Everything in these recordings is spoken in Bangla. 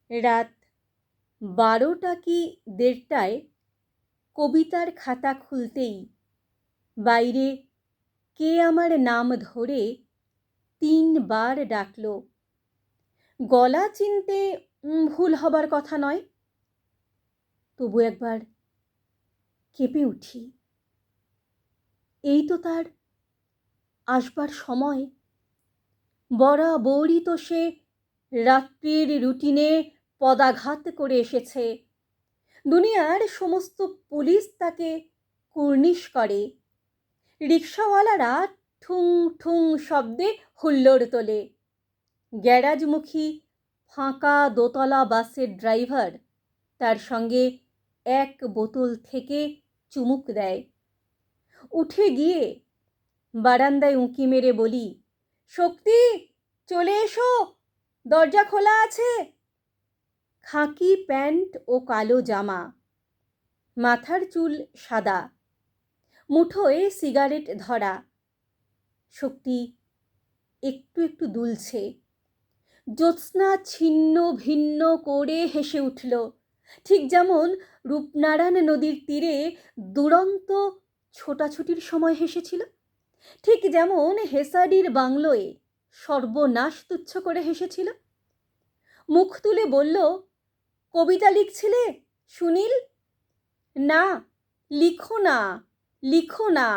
রাত 12টা কি 1:30টায় কবিতার খাতা খুলতেই বাইরে কে আমার নাম ধরে 3বার ডাকল। গলা চিনতে ভুল হবার কথা নয়, তবু একবার কেঁপে উঠি। এই তো তার আসবার সময়। বরাবরই তো সে রাত্রির রুটিনে পদাঘাত করে এসেছে। দুনিয়ার সমস্ত পুলিশ তাকে কুর্নিশ করে। রিকশাওয়ালারা ঠুং ঠুং শব্দে হুল্লোড় তোলে। গ্যারাজমুখী ফাঁকা দোতলা বাসের ড্রাইভার তার সঙ্গে এক বোতল থেকে চুমুক দেয়। উঠে গিয়ে বারান্দায় উঁকি মেরে বলি, শক্তি, চলে এসো, দরজা খোলা আছে। খাকি প্যান্ট ও কালো জামা, মাথার চুল সাদা, মুঠোয় সিগারেট ধরা। শক্তি একটু একটু দুলছে। জ্যোৎস্না ছিন্ন ভিন্ন করে হেসে উঠল, ঠিক যেমন রূপনারায়ণ নদীর তীরে দুরন্ত ছোটাছুটির সময় হেসেছিল, ঠিক যেমন হেসাডির বাংলোয় সর্বনাশ তুচ্ছ করে হেসেছিল। মুখ তুলে বলল, কবিতা লিখছিলে সুনীল? না, লিখো না, লিখো না,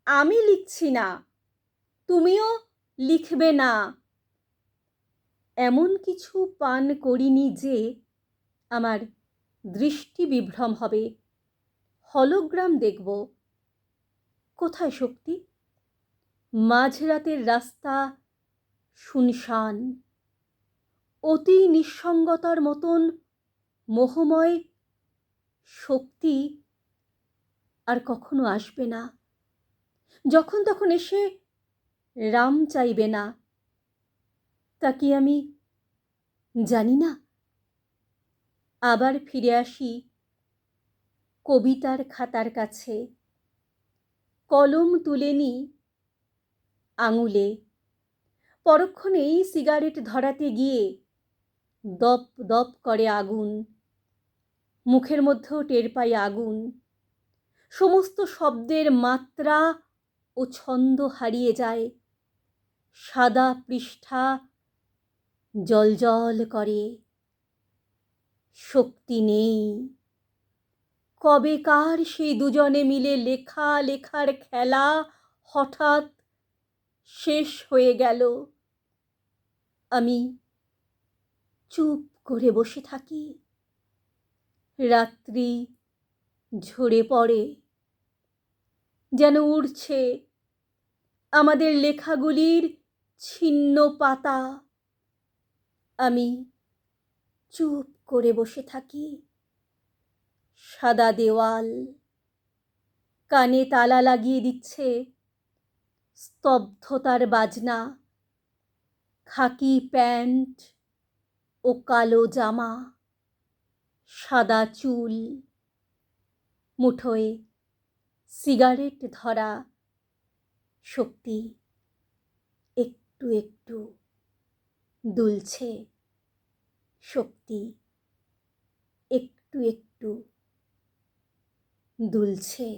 আমি লিখছি না, তুমিও লিখবে না। এমন কিছু পান করিনি যে আমার দৃষ্টি বিভ্রম হবে। হলোগ্রাম দেখব। কোথায় শক্তি? মাঝরাতের রাস্তা শুনশান। অতি নিঃসঙ্গতার মতন মোহময় শক্তি আর কখনো আসবে না। যখন তখন এসে রাম চাইবে না, তা কি আমি জানি না? আবার ফিরে আসি কবিতার খাতার কাছে। কলম তুলে নিই আঙুলে। পরক্ষণেই সিগারেট ধরাতে গিয়ে দপ দপ করে আগুন। মুখের মধ্যেও টের পাই আগুন। সমস্ত শব্দের মাত্রা ও ছন্দ হারিয়ে যায়। সাদা পৃষ্ঠা জলজল করে। শক্তি নেই। কবেকার সেই দুজনে মিলে লেখা লেখার খেলা হঠাৎ শেষ হয়ে গেল। আমি চুপ করে বসে থাকি। রাত্রি ঝরে পড়ে, যেন উড়ছে আমাদের লেখাগুলির ছিন্ন পাতা। আমি চুপ করে বসে থাকি। সাদা দেওয়াল কানে তালা লাগিয়ে দিচ্ছে স্তব্ধতার বাজনা। খাকি প্যান্ট ও কালো জামা, সাদা চুল, মুঠোয় সিগারেট ধরা। শক্তি একটু একটু দুলছে। শক্তি একটু একটু দুলছে।